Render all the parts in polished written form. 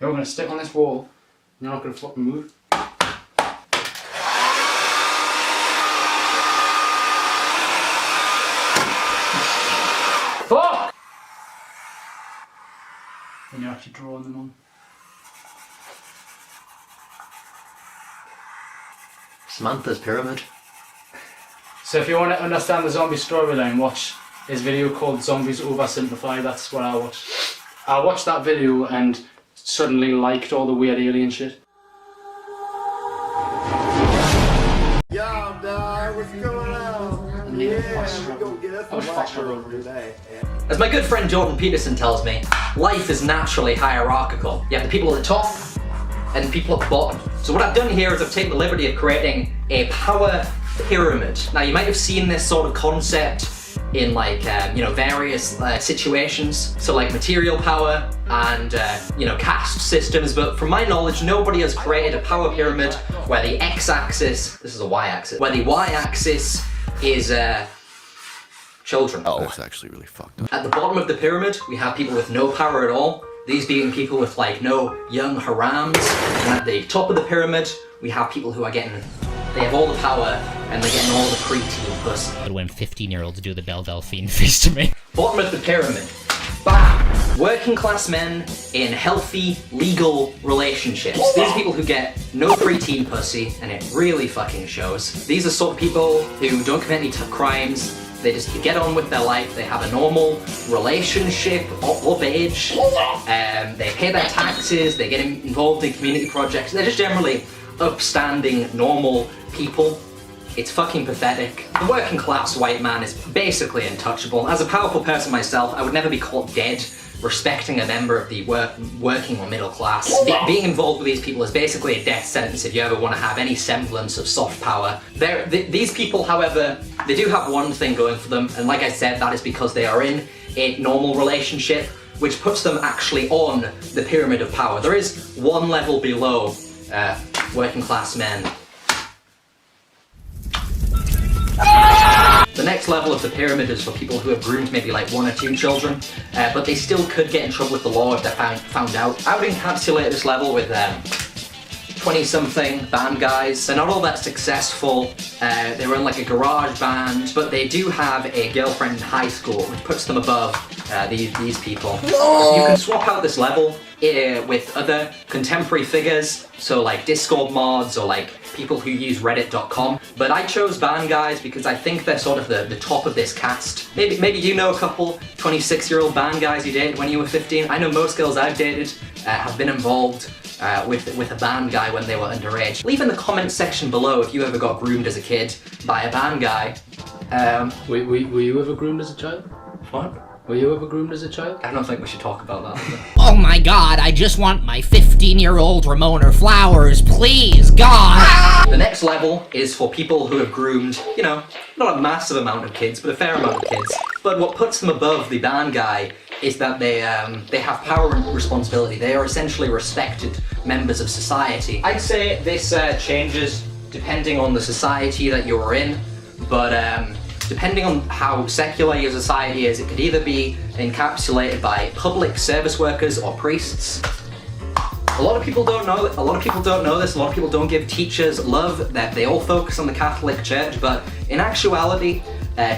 You're gonna stick on this wall, and you're not gonna fucking move. Fuck! And you're actually drawing them on. Samantha's pyramid. So if you want to understand the zombie storyline, watch his video called Zombies Oversimplified. That's what I watched. I watched that video and suddenly liked all the weird alien shit. Yo, dog, what's going on? Yeah, we gonna get us I was some faster black over today. As my good friend Jordan Peterson tells me, life is naturally hierarchical. You have the people at the top and the people at the bottom. So what I've done here is I've taken the liberty of creating a power pyramid. Now you might have seen this sort of concept in like, various situations. So like material power and, caste systems, but from my knowledge, nobody has created a power pyramid where the x-axis, this is a y-axis, where the y-axis is children. Oh, that's actually really fucked up. At the bottom of the pyramid, we have people with no power at all. These being people with like no young harams. And at the top of the pyramid, we have people who are getting, they have all the power and they're getting all the preteen pussy. When 15-year-olds do the Belle Delphine face to me. Bottom of the pyramid, bam! Working class men in healthy, legal relationships. These are people who get no preteen pussy, and it really fucking shows. These are sort of people who don't commit any crimes. They just get on with their life, they have a normal relationship of age, they pay their taxes, they get involved in community projects, they're just generally upstanding, normal people. It's fucking pathetic. The working class white man is basically untouchable. As a powerful person myself, I would never be caught dead respecting a member of the working or middle class. Being involved with these people is basically a death sentence if you ever want to have any semblance of soft power. These people, however, they do have one thing going for them, and like I said, that is because they are in a normal relationship, which puts them actually on the pyramid of power. There is one level below working class men. The next level of the pyramid is for people who have groomed maybe like 1 or 2 children, but they still could get in trouble with the law if they're found out. I would encapsulate this level with 20-something band guys. They're not all that successful. They run like a garage band, but they do have a girlfriend in high school, which puts them above these people. You can swap out this level with other contemporary figures, so like Discord mods or like people who use reddit.com, but I chose band guys because I think they're sort of the top of this caste. Maybe you know a couple 26-year-old band guys you dated when you were 15. I know most girls I've dated have been involved with a band guy when they were underage. Leave in the comment section below if you ever got groomed as a kid by a band guy. Were you ever groomed as a child? What? Were you ever groomed as a child? I don't think we should talk about that. Oh my god, I just want my 15-year-old Ramona Flowers, please, God! The next level is for people who have groomed, not a massive amount of kids, but a fair amount of kids. But what puts them above the band guy is that they have power and responsibility. They are essentially respected members of society. I'd say this changes depending on the society that you're in, but depending on how secular your society is, it could either be encapsulated by public service workers or priests. A lot of people don't know this. A lot of people don't give teachers love. That they all focus on the Catholic Church, but in actuality,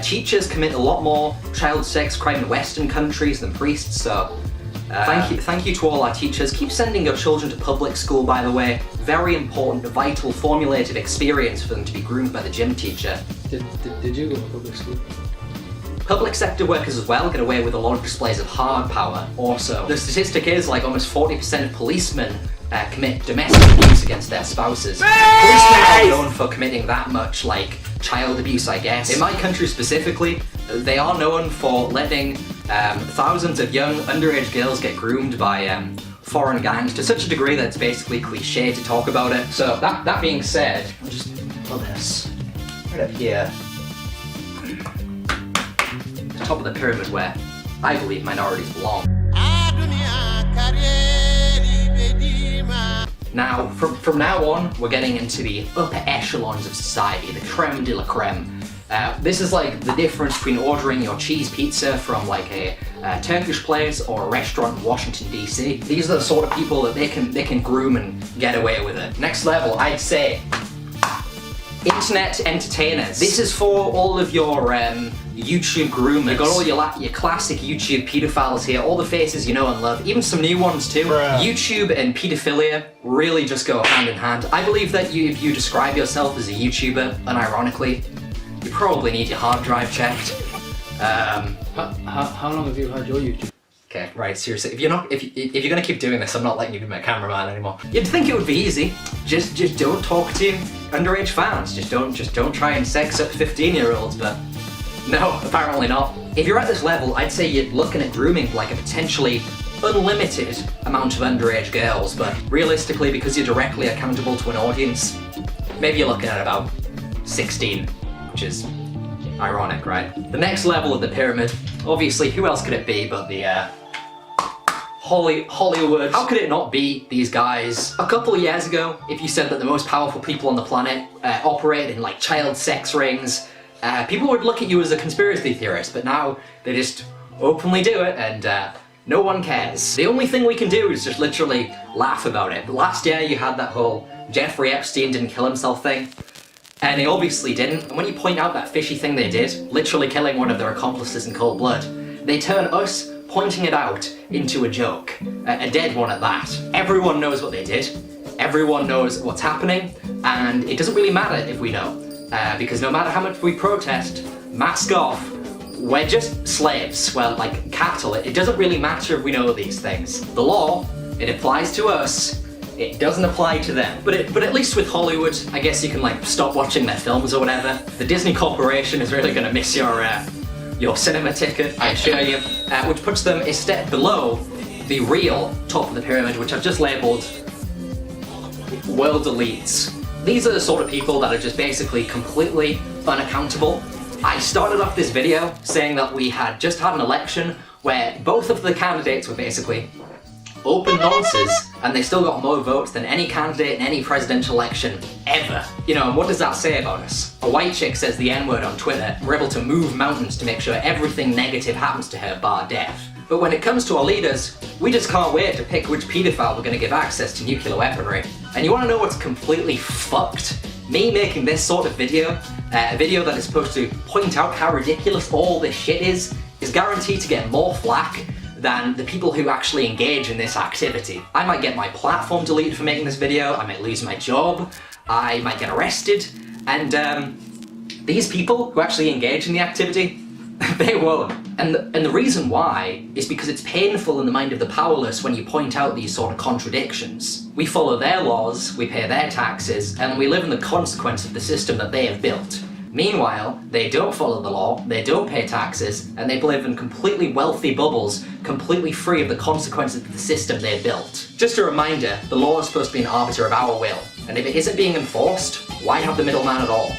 teachers commit a lot more child sex crime in Western countries than priests. So, thank you to all our teachers. Keep sending your children to public school, by the way. Very important, vital, formulative experience for them to be groomed by the gym teacher. Did you go to public school? Public sector workers as well get away with a lot of displays of hard power also. The statistic is like almost 40% of policemen commit domestic abuse against their spouses. Policemen are known for committing that much like child abuse, I guess. In my country specifically, they are known for letting thousands of young underage girls get groomed by foreign gangs to such a degree that it's basically cliche to talk about it. So that being said, I'll just put this right up here. The top of the pyramid where I believe minorities belong. Now, from now on, we're getting into the upper echelons of society, the creme de la creme. This is like the difference between ordering your cheese pizza from like a Turkish place or a restaurant in Washington DC. These are the sort of people that they can groom and get away with it. Next level, I'd say internet entertainers. This is for all of your YouTube groomers. You've got all your classic YouTube pedophiles here, all the faces you know and love, even some new ones too. Bruh. YouTube and pedophilia really just go hand in hand. I believe that if you describe yourself as a YouTuber, unironically, you probably need your hard drive checked. How long have you had your YouTube? Okay, right, seriously, if you're gonna keep doing this, I'm not letting you be my cameraman anymore. You'd think it would be easy. Just don't talk to underage fans. Just don't try and sex up 15-year-olds, but no, apparently not. If you're at this level, I'd say you're looking at grooming like a potentially unlimited amount of underage girls, but realistically, because you're directly accountable to an audience, maybe you're looking at about 16, which is ironic, right? The next level of the pyramid, obviously, who else could it be but the Hollywood. How could it not be these guys? A couple of years ago, if you said that the most powerful people on the planet operated in like child sex rings, people would look at you as a conspiracy theorist, but now they just openly do it and no one cares. The only thing we can do is just literally laugh about it. But last year you had that whole Jeffrey Epstein didn't kill himself thing, and he obviously didn't. And when you point out that fishy thing they did, literally killing one of their accomplices in cold blood, they turn us pointing it out into a joke, a dead one at that. Everyone knows what they did, everyone knows what's happening, and it doesn't really matter if we know, because no matter how much we protest, mask off, we're just slaves, well, like cattle. It doesn't really matter if we know these things. The law, it applies to us, it doesn't apply to them. But at least with Hollywood, I guess you can like stop watching their films or whatever. The Disney Corporation is really gonna miss your cinema ticket, I assure you, which puts them a step below the real top of the pyramid, which I've just labelled world elites. These are the sort of people that are just basically completely unaccountable. I started off this video saying that we had just had an election where both of the candidates were basically open nonces, and they still got more votes than any candidate in any presidential election ever. You know, and what does that say about us? A white chick says the N-word on Twitter, we're able to move mountains to make sure everything negative happens to her bar death. But when it comes to our leaders, we just can't wait to pick which paedophile we're gonna give access to nuclear weaponry. And you wanna know what's completely fucked? Me making this sort of video, a video that is supposed to point out how ridiculous all this shit is guaranteed to get more flack than the people who actually engage in this activity. I might get my platform deleted for making this video, I might lose my job, I might get arrested, and these people who actually engage in the activity, they won't. And the reason why is because it's painful in the mind of the powerless when you point out these sort of contradictions. We follow their laws, we pay their taxes, and we live in the consequence of the system that they have built. Meanwhile, they don't follow the law, they don't pay taxes, and they live in completely wealthy bubbles, completely free of the consequences of the system they built. Just a reminder, the law is supposed to be an arbiter of our will, and if it isn't being enforced, why have the middleman at all?